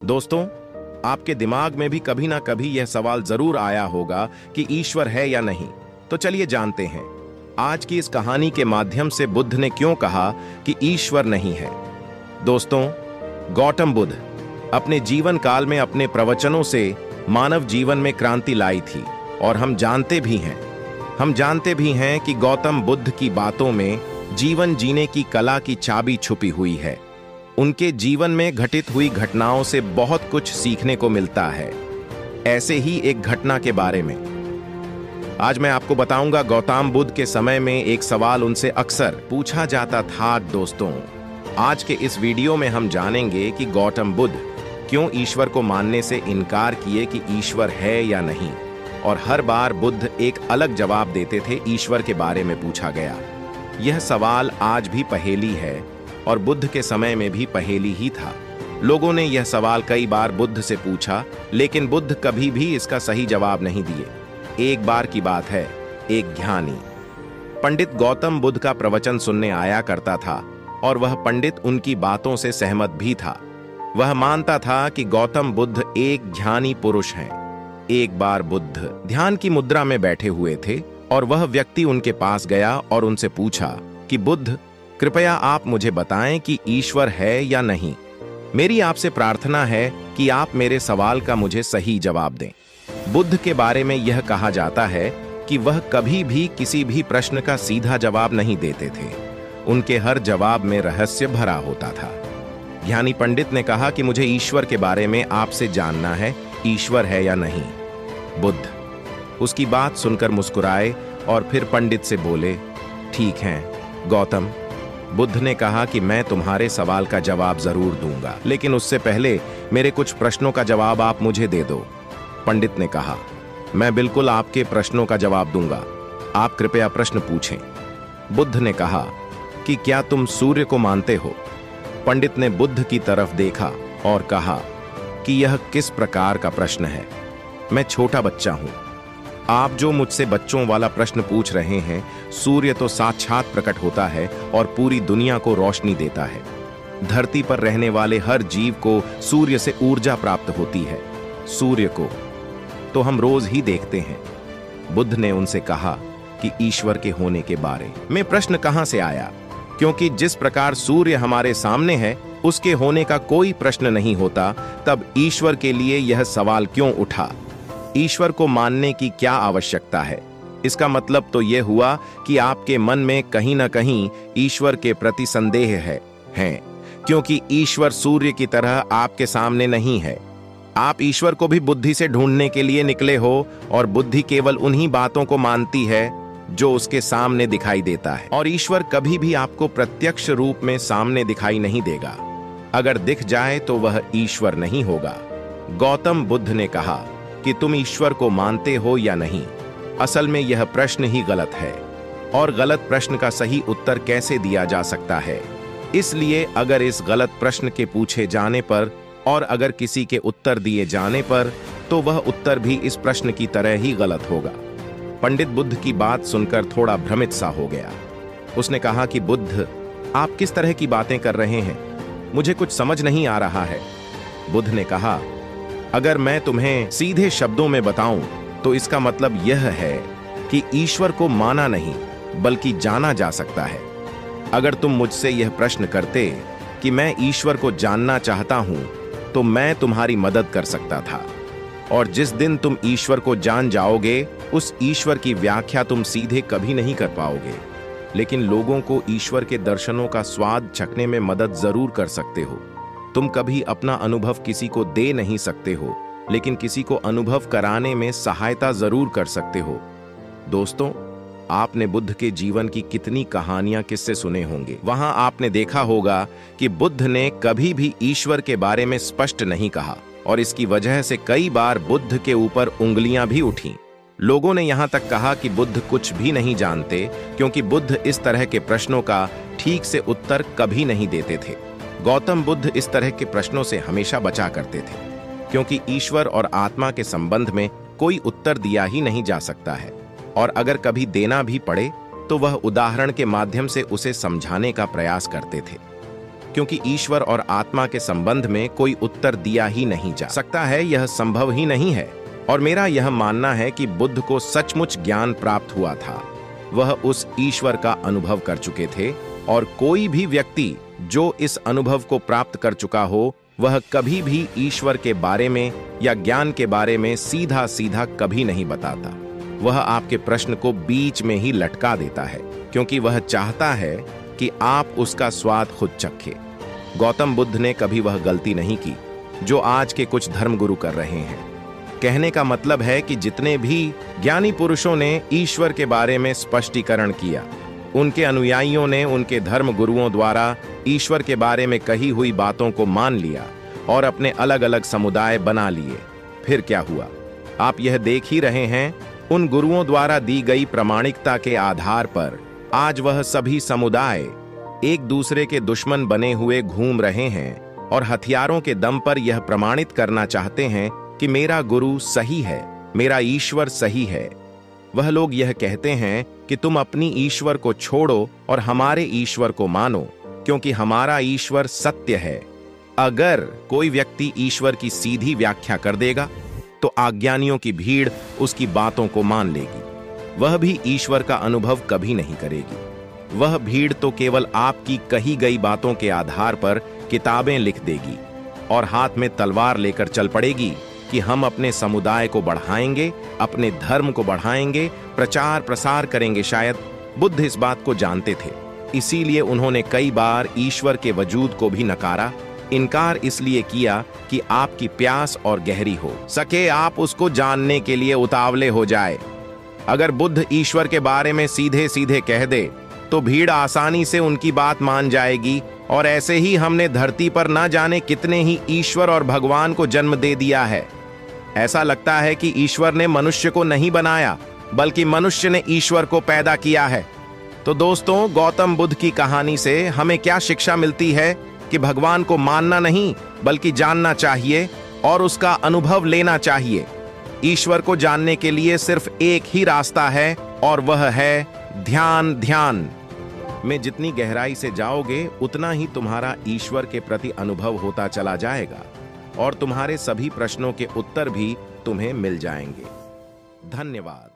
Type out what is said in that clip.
दोस्तों, आपके दिमाग में भी कभी ना कभी यह सवाल जरूर आया होगा कि ईश्वर है या नहीं। तो चलिए जानते हैं आज की इस कहानी के माध्यम से बुद्ध ने क्यों कहा कि ईश्वर नहीं है। दोस्तों, गौतम बुद्ध अपने जीवन काल में अपने प्रवचनों से मानव जीवन में क्रांति लाई थी और हम जानते भी हैं कि गौतम बुद्ध की बातों में जीवन जीने की कला की चाबी छुपी हुई है। उनके जीवन में घटित हुई घटनाओं से बहुत कुछ सीखने को मिलता है। ऐसे ही एक घटना के बारे में आज मैं आपको बताऊंगा। गौतम बुद्ध के समय में एक सवाल उनसे अक्सर पूछा जाता था। दोस्तों, आज के इस वीडियो में हम जानेंगे कि गौतम बुद्ध क्यों ईश्वर को मानने से इनकार किए कि ईश्वर है या नहीं, और हर बार बुद्ध एक अलग जवाब देते थे। ईश्वर के बारे में पूछा गया यह सवाल आज भी पहेली है और बुद्ध के समय में भी पहेली ही था। लोगों ने यह सवाल कई बार बुद्ध से पूछा, लेकिन बुद्ध कभी भी इसका सही जवाब नहीं दिए। एक बार की बात है, एक ज्ञानी पंडित गौतम बुद्ध का प्रवचन सुनने आया करता था और वह पंडित उनकी बातों से सहमत भी था। वह मानता था कि गौतम बुद्ध एक ज्ञानी पुरुष हैं। एक बार बुद्ध ध्यान की मुद्रा में बैठे हुए थे और वह व्यक्ति उनके पास गया और उनसे पूछा कि बुद्ध, कृपया आप मुझे बताएं कि ईश्वर है या नहीं। मेरी आपसे प्रार्थना है कि आप मेरे सवाल का मुझे सही जवाब दें। बुद्ध के बारे में यह कहा जाता है कि वह कभी भी किसी भी प्रश्न का सीधा जवाब नहीं देते थे। उनके हर जवाब में रहस्य भरा होता था। ज्ञानी पंडित ने कहा कि मुझे ईश्वर के बारे में आपसे जानना है, ईश्वर है या नहीं। बुद्ध उसकी बात सुनकर मुस्कुराए और फिर पंडित से बोले, ठीक है गौतम। बुद्ध ने कहा कि मैं तुम्हारे सवाल का जवाब जरूर दूंगा, लेकिन उससे पहले मेरे कुछ प्रश्नों का जवाब आप मुझे दे दो। पंडित ने कहा, मैं बिल्कुल आपके प्रश्नों का जवाब दूंगा, आप कृपया प्रश्न पूछें। बुद्ध ने कहा कि क्या तुम सूर्य को मानते हो? पंडित ने बुद्ध की तरफ देखा और कहा कि यह किस प्रकार का प्रश्न है? मैं छोटा बच्चा हूं। आप जो मुझसे बच्चों वाला प्रश्न पूछ रहे हैं, सूर्य तो साक्षात प्रकट होता है और पूरी दुनिया को रोशनी देता है। धरती पर रहने वाले हर जीव को सूर्य से ऊर्जा प्राप्त होती है। सूर्य को तो हम रोज ही देखते हैं। बुद्ध ने उनसे कहा कि ईश्वर के होने के बारे में प्रश्न कहां से आया, क्योंकि जिस प्रकार सूर्य हमारे सामने है उसके होने का कोई प्रश्न नहीं होता, तब ईश्वर के लिए यह सवाल क्यों उठा? ईश्वर को मानने की क्या आवश्यकता है? इसका मतलब तो यह हुआ कि आपके मन में कहीं ना कहीं ईश्वर के प्रति संदेह है, क्योंकि ईश्वर सूर्य की तरह आपके सामने नहीं है। आप ईश्वर को भी बुद्धि से ढूंढने के लिए निकले हो और बुद्धि केवल उन्हीं बातों को मानती है जो उसके सामने दिखाई देता है, और ईश्वर कभी भी आपको प्रत्यक्ष रूप में सामने दिखाई नहीं देगा। अगर दिख जाए तो वह ईश्वर नहीं होगा। गौतम बुद्ध ने कहा कि तुम ईश्वर को मानते हो या नहीं? असल में यह प्रश्न ही गलत है, और गलत प्रश्न का सही उत्तर कैसे दिया जा सकता है? इसलिए अगर इस गलत प्रश्न के पूछे जाने पर और अगर किसी के उत्तर दिए जाने पर, तो वह उत्तर भी इस प्रश्न की तरह ही गलत होगा। पंडित बुद्ध की बात सुनकर थोड़ा भ्रमित सा हो गया। उसने कहा कि बुद्ध, आप किस तरह की बातें कर रहे हैं? मुझे कुछ समझ नहीं आ रहा है। बुद्ध ने कहा, अगर मैं तुम्हें सीधे शब्दों में बताऊं तो इसका मतलब यह है कि ईश्वर को माना नहीं बल्कि जाना जा सकता है। अगर तुम मुझसे यह प्रश्न करते कि मैं ईश्वर को जानना चाहता हूं, तो मैं तुम्हारी मदद कर सकता था, और जिस दिन तुम ईश्वर को जान जाओगे उस ईश्वर की व्याख्या तुम सीधे कभी नहीं कर पाओगे। लेकिन लोगों को ईश्वर के दर्शनों का स्वाद चखने में मदद जरूर कर सकते हो। तुम कभी अपना अनुभव किसी को दे नहीं सकते हो, लेकिन किसी को अनुभव कराने में सहायता जरूर कर सकते हो। दोस्तों, आपने बुद्ध के जीवन की कितनी कहानियां किस्से सुने होंगे। वहां आपने देखा होगा कि बुद्ध ने कभी भी ईश्वर के बारे में स्पष्ट नहीं कहा, और इसकी वजह से कई बार बुद्ध के ऊपर उंगलियां भी उठी। लोगों ने यहां तक कहा कि बुद्ध कुछ भी नहीं जानते, क्योंकि बुद्ध इस तरह के प्रश्नों का ठीक से उत्तर कभी नहीं देते थे। गौतम बुद्ध इस तरह के प्रश्नों से हमेशा बचा करते थे, क्योंकि ईश्वर और आत्मा के संबंध में कोई उत्तर दिया ही नहीं जा सकता है, और अगर कभी देना भी पड़े तो वह उदाहरण के माध्यम से उसे समझाने का प्रयास करते थे। क्योंकि ईश्वर और आत्मा के संबंध में कोई उत्तर दिया ही नहीं जा सकता है, यह संभव ही नहीं है। और मेरा यह मानना है कि बुद्ध को सचमुच ज्ञान प्राप्त हुआ था। वह उस ईश्वर का अनुभव कर चुके थे, और कोई भी व्यक्ति जो इस अनुभव को प्राप्त कर चुका हो, वह कभी भी ईश्वर के बारे में या ज्ञान के बारे में सीधा सीधा कभी नहीं बताता। वह आपके प्रश्न को बीच में ही लटका देता है, क्योंकि वह चाहता है कि आप उसका स्वाद खुद चखें। गौतम बुद्ध ने कभी वह गलती नहीं की जो आज के कुछ धर्मगुरु कर रहे हैं। कहने का मतलब है कि जितने भी ज्ञानी पुरुषों ने ईश्वर के बारे में स्पष्टीकरण किया, उनके अनुयायियों ने उनके धर्म गुरुओं द्वारा ईश्वर के बारे में कही हुई बातों को मान लिया और अपने अलग अलग समुदाय बना लिए। फिर क्या हुआ, आप यह देख ही रहे हैं। उन गुरुओं द्वारा दी गई प्रामाणिकता के आधार पर आज वह सभी समुदाय एक दूसरे के दुश्मन बने हुए घूम रहे हैं और हथियारों के दम पर यह प्रमाणित करना चाहते हैं कि मेरा गुरु सही है, मेरा ईश्वर सही है। वह लोग यह कहते हैं कि तुम अपनी ईश्वर को छोड़ो और हमारे ईश्वर को मानो, क्योंकि हमारा ईश्वर सत्य है। अगर कोई व्यक्ति ईश्वर की सीधी व्याख्या कर देगा तो अज्ञानियों की भीड़ उसकी बातों को मान लेगी। वह भी ईश्वर का अनुभव कभी नहीं करेगी। वह भीड़ तो केवल आपकी कही गई बातों के आधार पर किताबें लिख देगी और हाथ में तलवार लेकर चल पड़ेगी कि हम अपने समुदाय को बढ़ाएंगे, अपने धर्म को बढ़ाएंगे, प्रचार प्रसार करेंगे। शायद बुद्ध इस बात को जानते थे, इसीलिए उन्होंने कई बार ईश्वर के वजूद को भी नकारा। इनकार इसलिए किया कि आपकी प्यास और गहरी हो सके, आप उसको जानने के लिए उतावले हो जाए। अगर बुद्ध ईश्वर के बारे में सीधे सीधे कह दे तो भीड़ आसानी से उनकी बात मान जाएगी, और ऐसे ही हमने धरती पर ना जाने कितने ही ईश्वर और भगवान को जन्म दे दिया है। ऐसा लगता है कि ईश्वर ने मनुष्य को नहीं बनाया, बल्कि मनुष्य ने ईश्वर को पैदा किया है। तो दोस्तों, गौतम बुद्ध की कहानी से हमें क्या शिक्षा मिलती है कि भगवान को मानना नहीं बल्कि जानना चाहिए और उसका अनुभव लेना चाहिए। ईश्वर को जानने के लिए सिर्फ एक ही रास्ता है, और वह है ध्यान। ध्यान में जितनी गहराई से जाओगे, उतना ही तुम्हारा ईश्वर के प्रति अनुभव होता चला जाएगा, और तुम्हारे सभी प्रश्नों के उत्तर भी तुम्हें मिल जाएंगे। धन्यवाद।